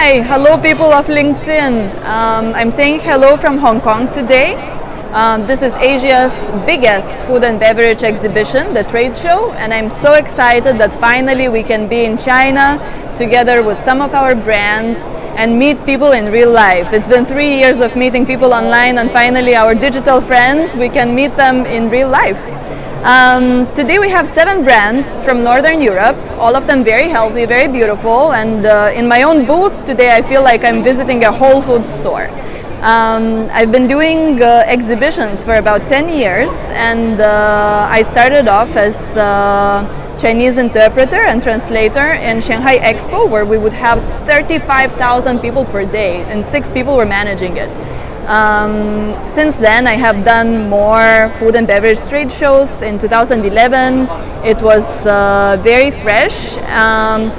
Hi, hello people of LinkedIn. I'm saying hello from Hong Kong today. This is Asia's biggest food and beverage exhibition, the trade show, and I'm so excited that finally we can be in China together with some of our brands and meet people in real life. It's been 3 years of meeting people online, and finally our digital friends, we can meet them in real life. Today we have 7 brands from Northern Europe, all of them very healthy, very beautiful, and in my own booth today I feel like I'm visiting a Whole Foods store. I've been doing exhibitions for about 10 years, and I started off as Chinese interpreter and translator in Shanghai Expo, where we would have 35,000 people per day, and 6 people were managing it. Since then, I have done more food and beverage trade shows. In 2011, it was very fresh,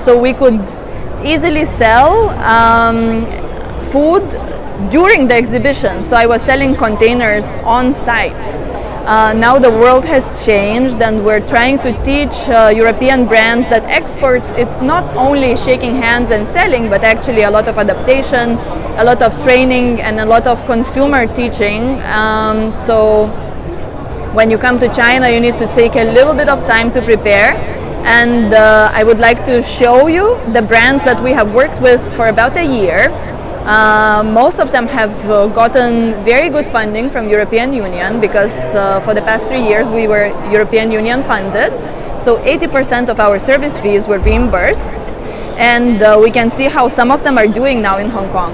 so we could easily sell food during the exhibition. So I was selling containers on site. Now the world has changed, and we're trying to teach European brands that exports, it's not only shaking hands and selling, but actually a lot of adaptation, a lot of training, and a lot of consumer teaching. So when you come to China, you need to take a little bit of time to prepare. And I would like to show you the brands that we have worked with for about a year. Most of them have gotten very good funding from European Union, because for the past 3 years we were European Union funded. So 80% of our service fees were reimbursed, and we can see how some of them are doing now in Hong Kong.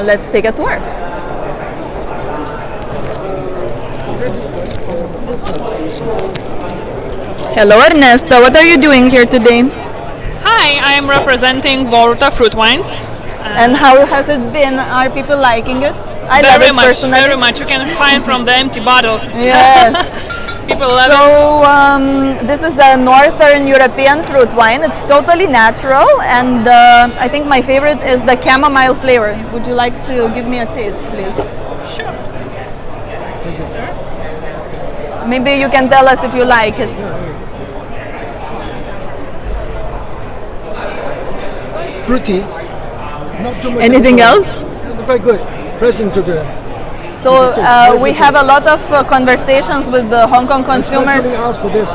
Let's take a tour. Hello Ernesta, what are you doing here today? Hi, I am representing Voruta fruit wines. And how has it been? Are people liking it? I love it personally. Very much. You can find from the empty bottles. Yes. People love it. So this is the Northern European fruit wine. It's totally natural, and I think my favorite is the chamomile flavor. Would you like to give me a taste, please? Sure. Maybe you can tell us if you like it. Fruity. Not too much. Anything else? Very good. Pleasant to the. So we have a lot of conversations with the Hong Kong consumers. Especially ask for this.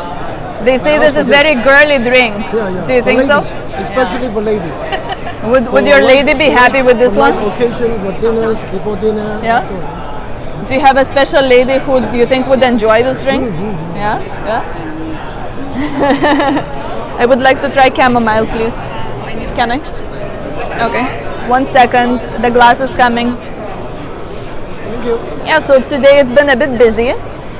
They say this is very girly drink. Yeah. Do you think so? Especially for ladies. Would your lady be happy with this one? For occasion, for dinner, before dinner. Yeah. Do you have a special lady who you think would enjoy this drink? Yeah. I would like to try chamomile, please. Can I? Okay. 1 second. The glass is coming. Thank you. Yeah, so today it's been a bit busy.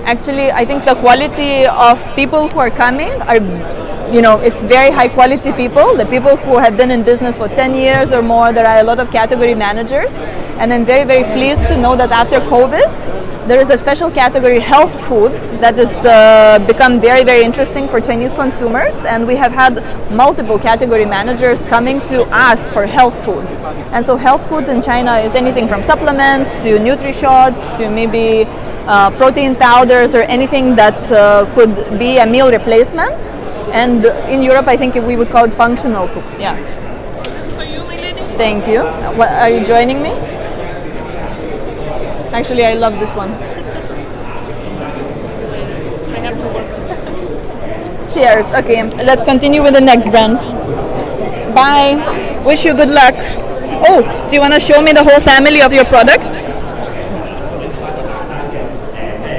Actually, I think the quality of people who are coming are, it's very high quality people. The people who have been in business for 10 years or more, there are a lot of category managers. And I'm very, very pleased to know that after COVID, there is a special category, health foods, that has become very, very interesting for Chinese consumers. And we have had multiple category managers coming to ask for health foods. And so health foods in China is anything from supplements to nutri-shots to maybe protein powders or anything that could be a meal replacement. And in Europe, I think we would call it functional food. Yeah. This is for you, my lady. Thank you. Are you joining me? Actually, I love this one. I have to work. Cheers. Okay, let's continue with the next brand. Bye. Wish you good luck. Oh, do you want to show me the whole family of your products?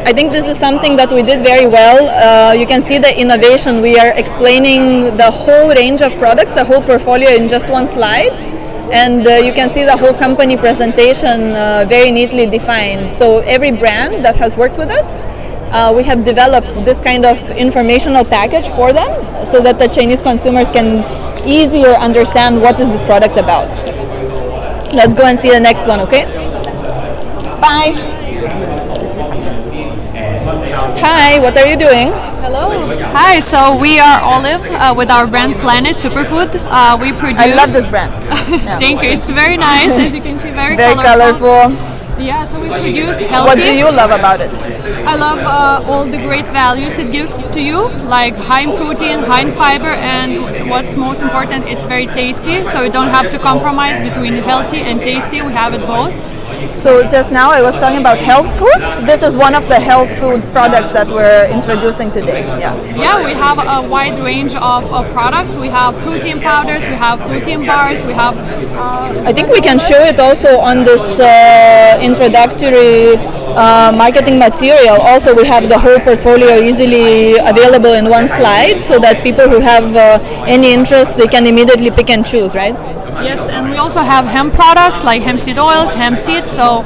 I think this is something that we did very well. You can see the innovation. We are explaining the whole range of products, the whole portfolio in just one slide. And you can see the whole company presentation very neatly defined. So every brand that has worked with us, we have developed this kind of informational package for them so that the Chinese consumers can easier understand what is this product about. Let's go and see the next one, okay? Bye! Hi, what are you doing? Hello. Hi, so we are Olive with our brand Planet Superfood. We produce... I love this brand. Thank you. It's very nice, as you can see, very colorful. Yeah, so we produce healthy. What do you love about it? I love all the great values it gives to you, like high in protein, high in fiber, and what's most important, it's very tasty. So you don't have to compromise between healthy and tasty. We have it both. So just now I was talking about health foods. This is one of the health food products that we're introducing today. Yeah, we have a wide range of products. We have protein powders, we have protein bars, we have... I think we can show it also on this introductory marketing material. Also, we have the whole portfolio easily available in one slide so that people who have any interest, they can immediately pick and choose, right? Yes, and we also have hemp products like hemp seed oils, hemp seeds, so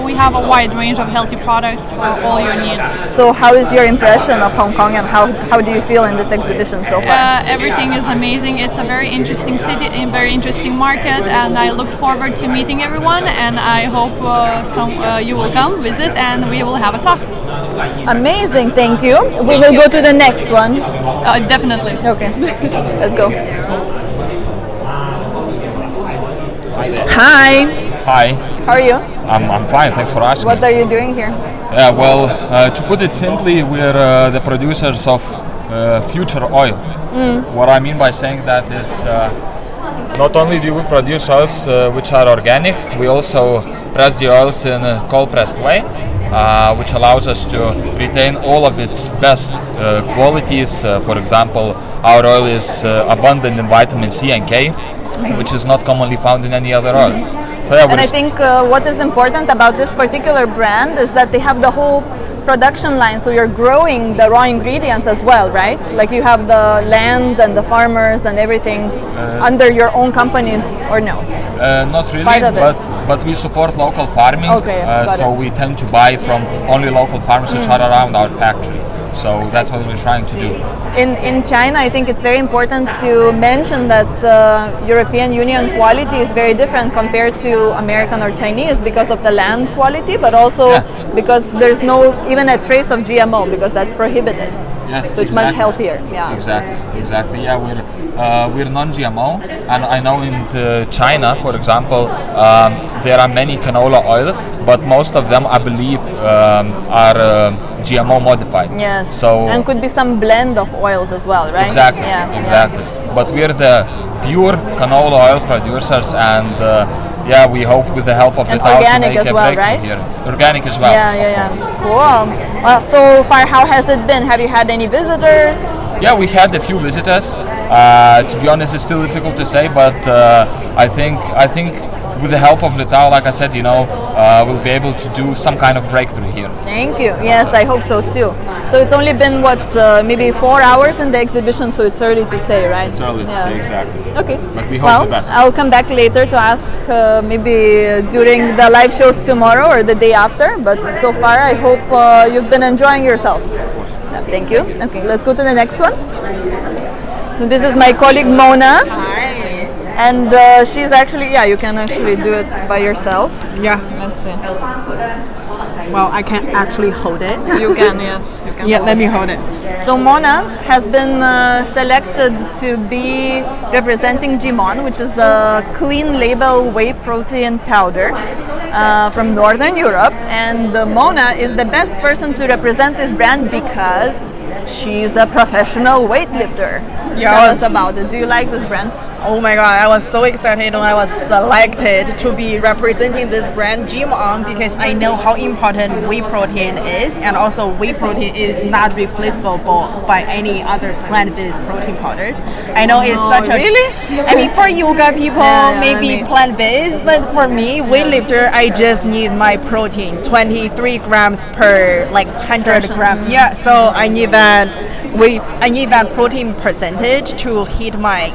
we have a wide range of healthy products for all your needs. So how is your impression of Hong Kong, and how do you feel in this exhibition so far? Everything is amazing. It's a very interesting city, a very interesting market, and I look forward to meeting everyone, and I hope you will come visit and we will have a talk. Amazing, thank you. We will go to the next one. Definitely. Okay, let's go. Hi. Hi. How are you? I'm fine, thanks for asking. What are you doing here? Yeah, well, to put it simply, we're the producers of future oil. What I mean by saying that is not only do we produce oils which are organic, we also press the oils in a cold-pressed way, which allows us to retain all of its best qualities. For example, our oil is abundant in vitamin C and K, which is not commonly found in any other oils. So yeah, and I think what is important about this particular brand is that they have the whole production line, so you're growing the raw ingredients as well, right? Like you have the land and the farmers and everything under your own companies, or no? Not really, but we support local farming, so we tend to buy from only local farmers which are around our factory. So that's what we're trying to do. In China, I think it's very important to mention that European Union quality is very different compared to American or Chinese because of the land quality, but also because there's no even a trace of GMO, because that's prohibited. Yes, so it's much healthier. Yeah. Exactly. Yeah, we're non-GMO, and I know in China, for example, there are many canola oils, but most of them, I believe, are GMO modified. Yes. So and could be some blend of oils as well, right? Exactly. But we're the pure canola oil producers, and we hope with the help of Litao to make a breakthrough here. Organic as well. Yeah. Cool. Well, so far, how has it been? Have you had any visitors? Yeah, we had a few visitors. To be honest, it's still difficult to say, but I think with the help of Litao, like I said, we'll be able to do some kind of breakthrough here. Thank you. Yes, I hope so too. So it's only been maybe 4 hours in the exhibition, so it's early to say, right? It's early to say, exactly. Okay. But we hope the best. I'll come back later to ask maybe during the live shows tomorrow or the day after. But so far, I hope you've been enjoying yourself. Of course. Thank you. Okay, let's go to the next one. So this is my colleague Mona. Hi. And she's actually, you can actually do it by yourself. Yeah. Let's see. Well, I can't actually hold it. You can, yes. You can let me hold it. So Mona has been selected to be representing Jimon, which is a clean label whey protein powder from Northern Europe. And Mona is the best person to represent this brand because she's a professional weightlifter. Tell us about it. Do you like this brand? Oh my god, I was so excited when I was selected to be representing this brand Jimon, because I know how important whey protein is, and also whey protein is not replaceable by any other plant-based protein powders. I know it's such a... Really? I mean, for yoga people, maybe plant-based, but for me, weightlifter, I just need my protein, 23 grams per 100 grams. Yeah, so I need that protein percentage to hit my,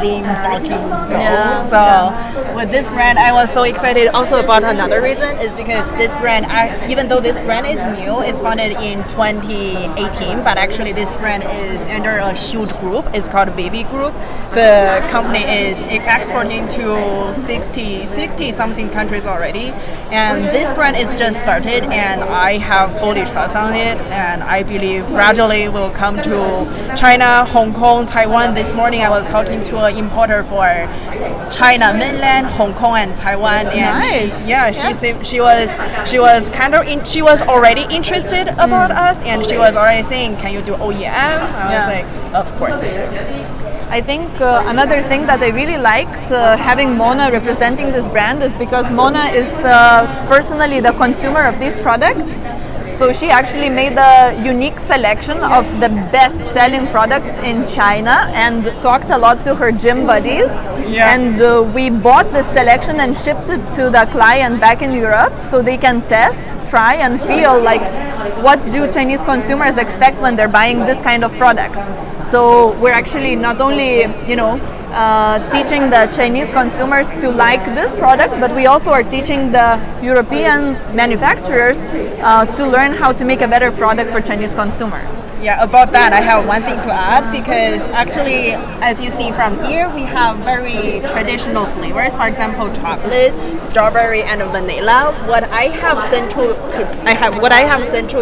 lean bulking goal. Yeah. So with this brand, I was so excited. Also about another reason is because this brand, even though this brand is new, it's founded in 2018, but actually this brand is under a huge group. It's called Baby Group. The company is exporting to 60 something countries already, and this brand is just started, and I have fully trust on it, and I believe gradually will come come to China, Hong Kong, Taiwan. This morning I was talking to an importer for China mainland, Hong Kong, and Taiwan, and she was already interested about us, and she was already saying, "Can you do OEM?" I was like, "Of course it." I think another thing that I really liked having Mona representing this brand is because Mona is personally the consumer of these products. So she actually made a unique selection of the best-selling products in China and talked a lot to her gym buddies. Yeah. And we bought this selection and shipped it to the client back in Europe so they can test, try, and feel like what do Chinese consumers expect when they're buying this kind of product. So we're actually not only, teaching the Chinese consumers to like this product, but we also are teaching the European manufacturers to learn how to make a better product for Chinese consumer. Yeah, about that, I have one thing to add, because actually, as you see from here, we have very traditional flavors. For example, chocolate, strawberry, and vanilla. What I have Central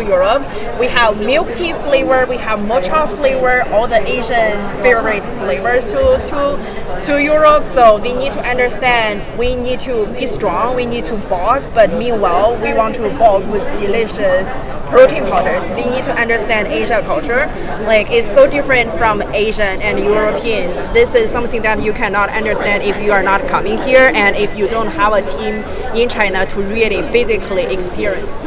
Europe, we have milk tea flavor, we have mocha flavor, all the Asian favorite flavors to Europe. So they need to understand we need to be strong, we need to bulk, but meanwhile, we want to bulk with delicious protein powders. They need to understand Asia culture. Like, it's so different from Asian and European. This is something that you cannot understand if you are not coming here and if you don't have a team in China to really physically experience.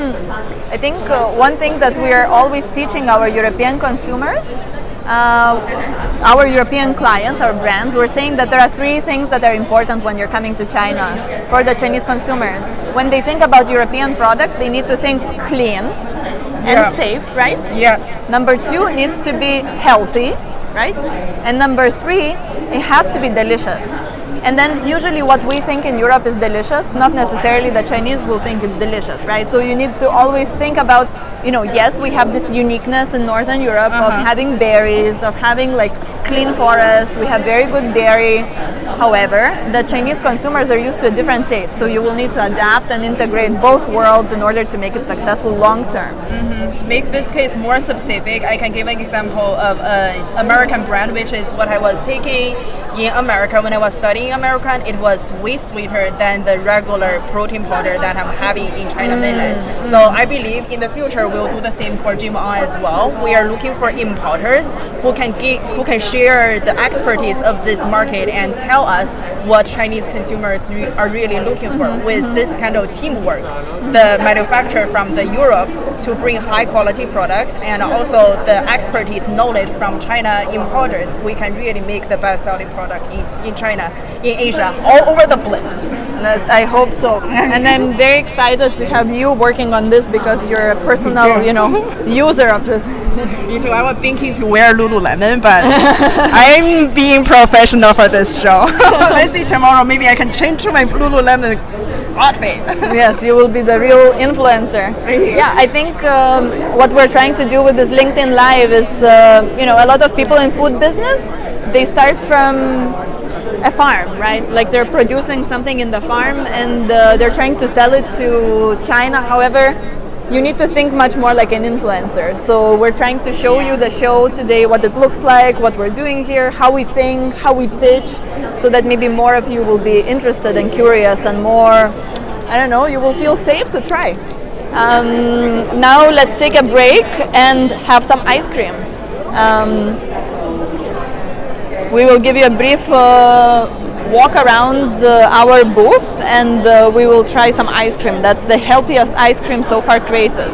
I think one thing that we are always teaching our European consumers, our European clients, our brands, we're saying that there are 3 things that are important when you're coming to China for the Chinese consumers. When they think about European product, they need to think clean and safe, right? Yes. Number 2, it needs to be healthy, right? And number 3, it has to be delicious. And then usually what we think in Europe is delicious, not necessarily the Chinese will think it's delicious, right? So you need to always think about, yes, we have this uniqueness in Northern Europe of having berries, of having like clean forest, we have very good dairy. However, the Chinese consumers are used to a different taste, so you will need to adapt and integrate both worlds in order to make it successful long term. Make this case more specific. I can give an example of an American brand, which is what I was taking in America when I was studying American. It was way sweeter than the regular protein powder that I'm having in China mainland. So I believe in the future we'll do the same for Jim On as well. We are looking for importers who can share the expertise of this market and tell us what Chinese consumers are really looking for with this kind of teamwork. The manufacturer from the Europe to bring high quality products, and also the expertise knowledge from China importers, we can really make the best selling product in China, in Asia, all over the place. I hope so. And I'm very excited to have you working on this because you're a personal, user of this. Me too. I was thinking to wear Lululemon, but I'm being professional for this show. Let's see tomorrow. Maybe I can change to my Lululemon outfit. Yes, you will be the real influencer. Yeah, I think what we're trying to do with this LinkedIn Live is, a lot of people in food business, they start from a farm, right? Like they're producing something in the farm and they're trying to sell it to China. However, you need to think much more like an influencer. So we're trying to show you the show today, what it looks like, what we're doing here, how we think, how we pitch, so that maybe more of you will be interested and curious and more, you will feel safe to try. Now let's take a break and have some ice cream. We will give you a brief walk around our booth and we will try some ice cream. That's the healthiest ice cream so far created.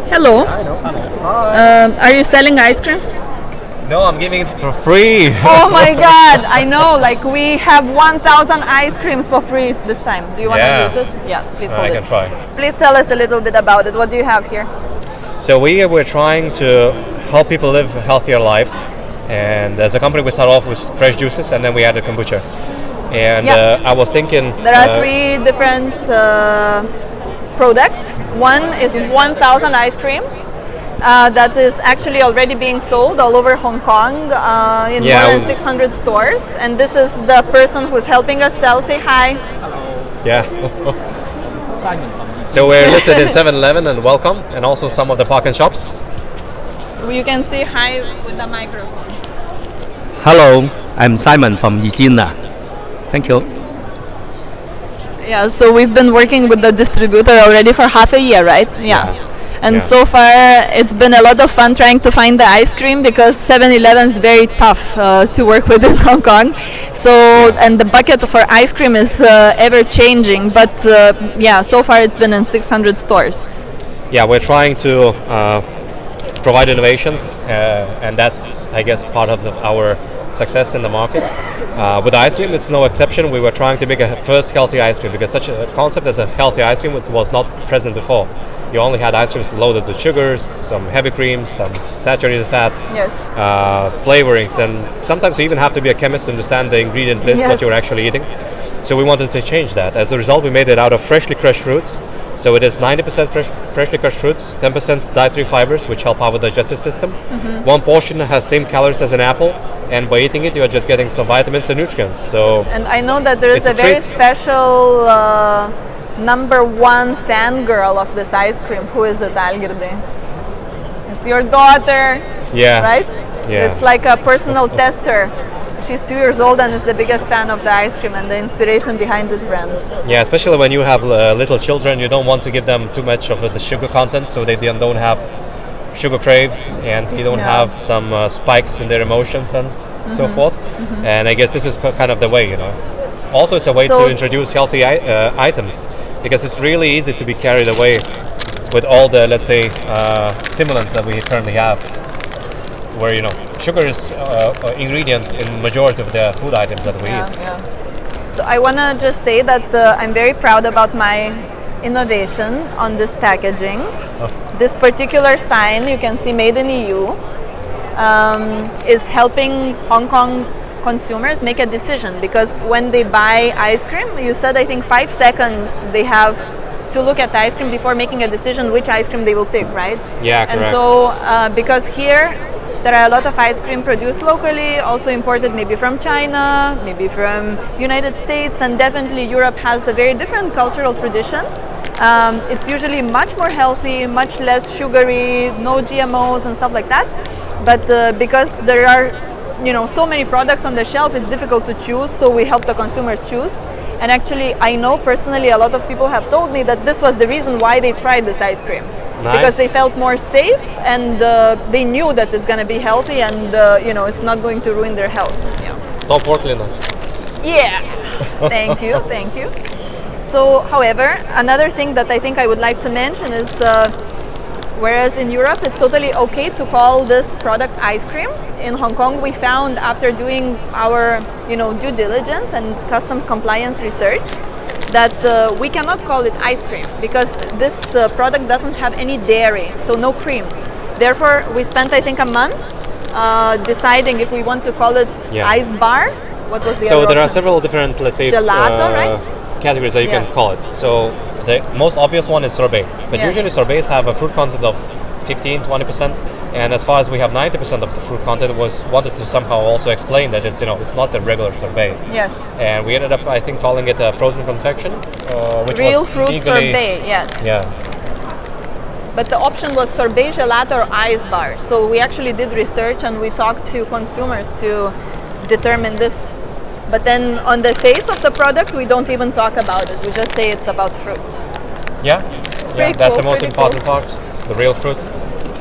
Hello. Are you selling ice cream? No, I'm giving it for free. Oh my God, I know, we have 1,000 ice creams for free this time. Do you want to use it? Yes, please hold it. I can try. Please tell us a little bit about it. What do you have here? So we're trying to help people live healthier lives. And as a company, we started off with fresh juices and then we added kombucha. And I was thinking... There are 3 different products. One is 1,000 ice cream. that is actually already being sold all over Hong Kong in more than 600 stores. And this is the person who's helping us sell. Say hi. Yeah. So we're listed in 7-Eleven and Welcome, and also some of the Park & Shops. You can say hi with the microphone. Hello, I'm Simon from Yijina. Thank you. Yeah, so we've been working with the distributor already for half a year, right? Yeah. And so far it's been a lot of fun trying to find the ice cream, because 7-Eleven is very tough to work with in Hong Kong. So, and the bucket for ice cream is ever changing, but so far it's been in 600 stores. Yeah, we're trying to provide innovations, and that's, I guess, part of our success in the market. With ice cream, it's no exception. We were trying to make a first healthy ice cream, because such a concept as a healthy ice cream was not present before. You only had ice creams loaded with sugars, some heavy creams, some saturated fats, flavorings, and sometimes you even have to be a chemist to understand the ingredient list, what you're actually eating. So we wanted to change that. As a result, we made it out of freshly crushed fruits. So it is 90% freshly crushed fruits, 10% dietary fibers, which help our digestive system. One portion has same calories as an apple, and by eating it, you are just getting some vitamins and nutrients. So, and I know that there is a very special number one fangirl of this ice cream. Who is it, Algirdas? It's your daughter, right? Yeah. It's like a personal tester. She's 2 years old and is the biggest fan of the ice cream and the inspiration behind this brand. Yeah, especially when you have little children, you don't want to give them too much of the sugar content, so they don't have sugar craves and they don't have some spikes in their emotions and so forth. And I guess this is kind of the way, Also, it's a way to introduce healthy items, because it's really easy to be carried away with all the, let's say, stimulants that we currently have, where sugar is ingredient in majority of the food items that we eat. So I want to just say that I'm very proud about my innovation on this packaging. This particular sign, you can see made in EU, is helping Hong Kong consumers make a decision, because when they buy ice cream, you said I think 5 seconds they have to look at the ice cream before making a decision which ice cream they will pick, right? Yeah, correct. And so because here there are a lot of ice cream produced locally, also imported maybe from China, maybe from United States, and definitely Europe has a very different cultural tradition. It's usually much more healthy, much less sugary, no GMOs and stuff like that. But because there are so many products on the shelf, it's difficult to choose, so we help the consumers choose. And actually, I know personally a lot of people have told me that this was the reason why they tried this ice cream. Nice. Because they felt more safe, and they knew that it's going to be healthy, and it's not going to ruin their health. Top work, Lina. Yeah, thank you. So, however, another thing that I think I would like to mention is whereas in Europe it's totally okay to call this product ice cream, in Hong Kong we found, after doing our due diligence and customs compliance research, that we cannot call it ice cream, because this product doesn't have any dairy, so no cream. Therefore, we spent I think a month deciding if we want to call it ice bar. What was the So other there are option? several different, let's say, gelato, right? categories that you can call it. So the most obvious one is sorbet, but usually sorbets have a fruit content of 15-20%, and as far as we have 90% of the fruit content, was wanted to somehow also explain that it's it's not the regular sorbet. Yes. And we ended up, I think, calling it a frozen confection, which Real was fruit legally, sorbet, yes. Yeah. But the option was sorbet, gelato, or ice bar. So we actually did research and we talked to consumers to determine this. But then on the face of the product, we don't even talk about it. We just say it's about fruit. Yeah. Pretty That's cool, the most pretty important part, the real fruit.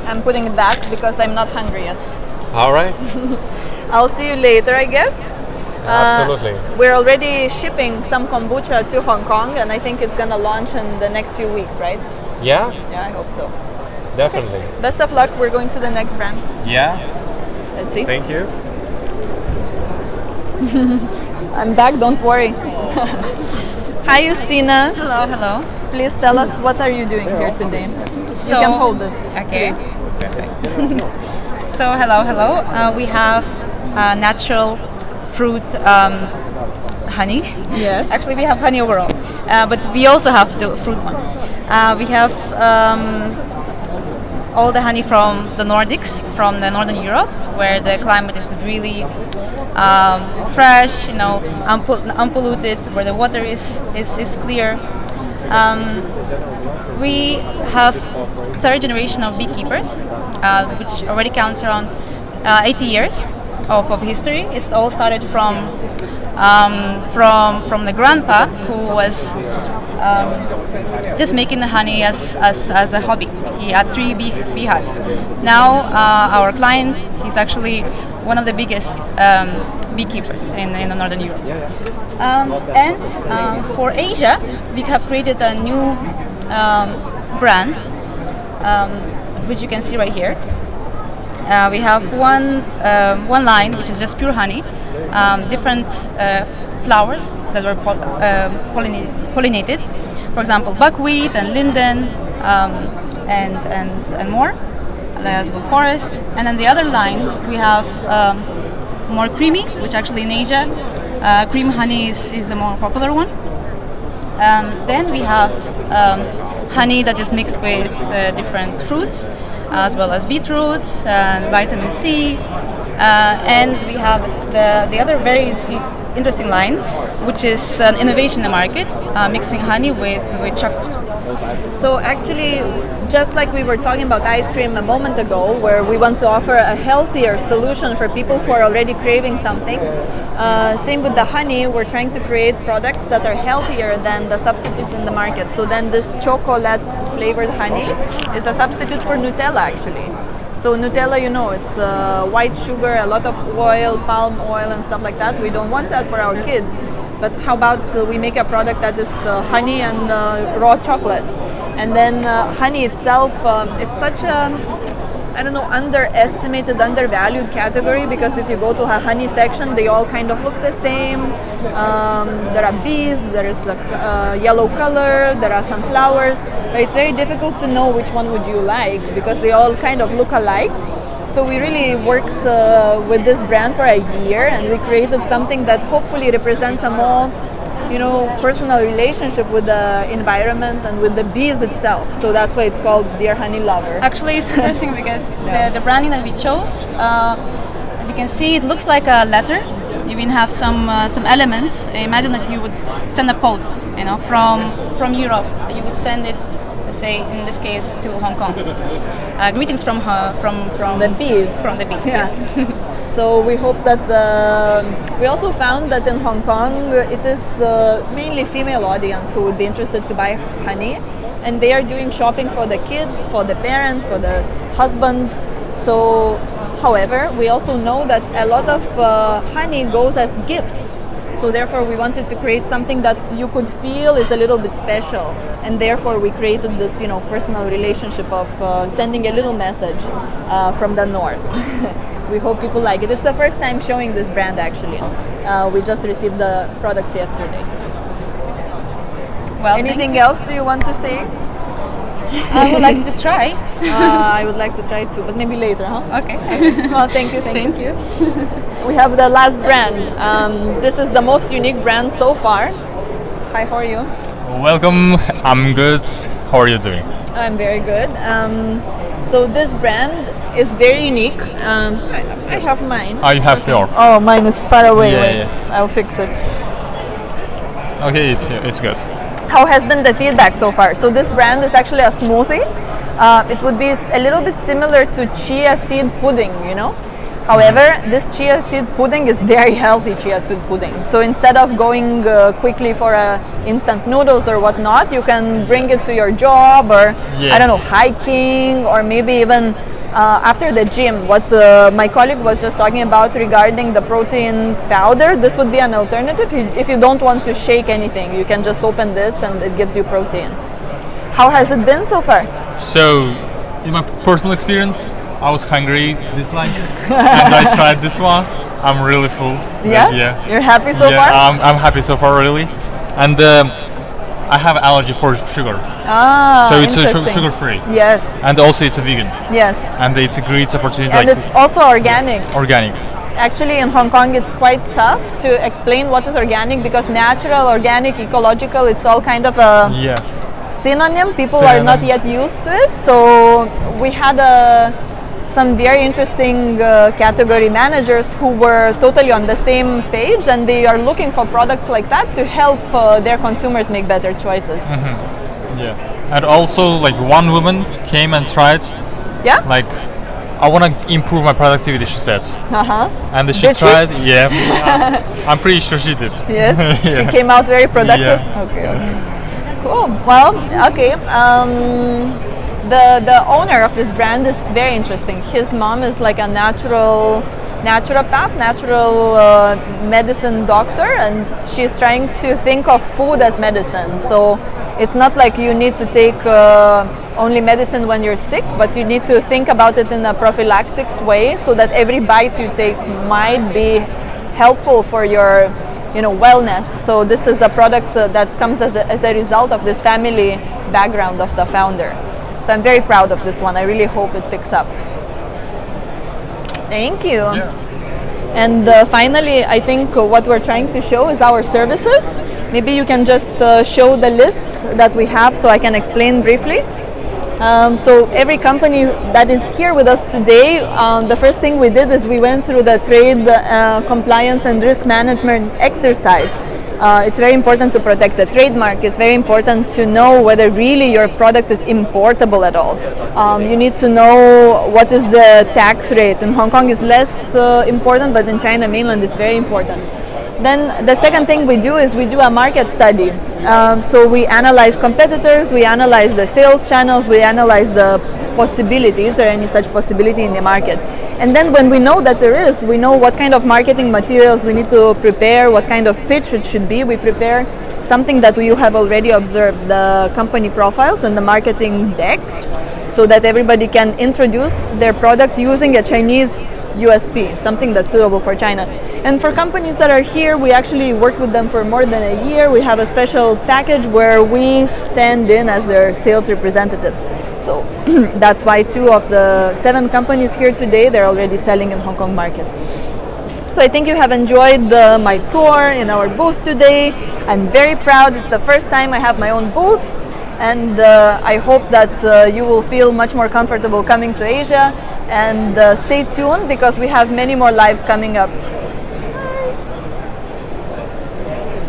I'm putting it back because I'm not hungry yet. All right. I'll see you later, I guess. Absolutely. We're already shipping some kombucha to Hong Kong, and I think it's going to launch in the next few weeks, right? Yeah? Yeah, I hope so. Definitely. Okay. Best of luck. We're going to the next brand. Yeah. Let's see. Thank you. I'm back, don't worry. Hi, Justina. Hello. Please tell us, what are you doing here today? So, you can hold it. Okay, perfect. So, hello. We have natural fruit honey. Yes. Actually, we have honey overall, but we also have the fruit one. We have all the honey from the Nordics, from the Northern Europe, where the climate is really fresh, unpolluted, where the water is clear. We have third generation of beekeepers, which already counts around 80 years of history. It all started from the grandpa, who was just making the honey as a hobby. He had 3 beehives. Now our client, he's actually one of the biggest beekeepers in Northern Europe. And for Asia, we have created a new brand, which you can see right here. We have one line which is just pure honey, different flowers that were pollinated. For example, buckwheat and linden, and more. There's a forest. And then the other line we have more creamy, which actually in Asia, cream honey is the more popular one. Then we have honey that is mixed with different fruits, as well as beetroots and vitamin C. And we have the other very interesting line, which is an innovation in the market, mixing honey with chocolate. So actually, just like we were talking about ice cream a moment ago, where we want to offer a healthier solution for people who are already craving something, same with the honey, we're trying to create products that are healthier than the substitutes in the market. So then this chocolate flavored honey is a substitute for Nutella actually. So Nutella, it's white sugar, a lot of oil, palm oil and stuff like that. We don't want that for our kids. But how about we make a product that is honey and raw chocolate? And then honey itself, it's such a, underestimated, undervalued category, because if you go to a honey section, they all kind of look the same. There are bees, there is the yellow color, there are some flowers. But it's very difficult to know which one would you like, because they all kind of look alike. So we really worked with this brand for a year, and we created something that hopefully represents a more personal relationship with the environment and with the bees itself. So that's why it's called Dear Honey Lover. Actually, it's interesting because the branding that we chose, as you can see, it looks like a letter. You even have some elements. Imagine if you would send a post, from Europe. You would send it, let's say in this case, to Hong Kong. Greetings from the bees. From the bees. Yeah. So we hope that we also found that in Hong Kong it is mainly female audience who would be interested to buy honey, and they are doing shopping for the kids, for the parents, for the husbands. So, however, we also know that a lot of honey goes as gifts. So therefore we wanted to create something that you could feel is a little bit special, and therefore we created this personal relationship of sending a little message from the north. We hope people like it. It's the first time showing this brand actually. We just received the products yesterday. Well, anything else do you want to say? I would like to try. I would like to try too, but maybe later, huh? Okay. Well, thank you. Thank you. We have the last brand. This is the most unique brand so far. Hi, how are you? Welcome. I'm good. How are you doing? I'm very good. So this brand is very unique. I have mine. Oh, you have yours. Oh, mine is far away. Yeah, Wait, yeah. I'll fix it. Okay, it's good. How has been the feedback so far? So this brand is actually a smoothie. It would be a little bit similar to chia seed pudding, However, this chia seed pudding is very healthy chia seed pudding. So instead of going quickly for instant noodles or whatnot, you can bring it to your job or, hiking, or maybe even after the gym. What my colleague was just talking about regarding the protein powder, this would be an alternative. If you don't want to shake anything, you can just open this and it gives you protein. How has it been so far? So, in my personal experience, I was hungry this night and I tried this one. I'm really full. Yeah? Yeah. You're happy so far? I'm happy so far, really. And I have allergy for sugar. So it's sugar free. Yes. And also it's a vegan. Yes. And it's a great opportunity. And it's also organic. Yes, organic. Actually, in Hong Kong, it's quite tough to explain what is organic, because natural, organic, ecological, it's all kind of a... Yes. synonym. People are not yet used to it. So we had some very interesting category managers who were totally on the same page, and they are looking for products like that to help their consumers make better choices. Yeah. And also, like, one woman came and tried. Yeah. Like, I want to improve my productivity, she said. And she Did tried. Yeah. I'm pretty sure she did. Yes. Yeah. She came out very productive. Yeah. Okay. Cool. Well, okay. The owner of this brand is very interesting. His mom is like a naturopath, natural medicine doctor, and she's trying to think of food as medicine. So it's not like you need to take only medicine when you're sick, but you need to think about it in a prophylactic way, so that every bite you take might be helpful for your wellness. So this is a product that comes as a result of this family background of the founder. So I'm very proud of this one. I really hope it picks up. Thank you. Yeah. And finally, I think what we're trying to show is our services. Maybe you can just show the list that we have so I can explain briefly. So every company that is here with us today, the first thing we did is we went through the trade compliance and risk management exercise. It's very important to protect the trademark. It's very important to know whether really your product is importable at all. You need to know what is the tax rate. In Hong Kong is less important, but in China mainland is very important. Then the second thing we do is we do a market study. So we analyze competitors, we analyze the sales channels, we analyze the possibility. Is there any such possibility in the market? And then when we know that there is, we know what kind of marketing materials we need to prepare, what kind of pitch it should be. We prepare something that you have already observed, the company profiles and the marketing decks, so that everybody can introduce their product using a Chinese USP, something that's suitable for China. And for companies that are here, we actually worked with them for more than a year. We have a special package where we stand in as their sales representatives. So that's why 2 of the 7 companies here today, they're already selling in Hong Kong market. So I think you have enjoyed my tour in our booth today. I'm very proud. It's the first time I have my own booth, and I hope that you will feel much more comfortable coming to Asia. And stay tuned, because we have many more lives coming up.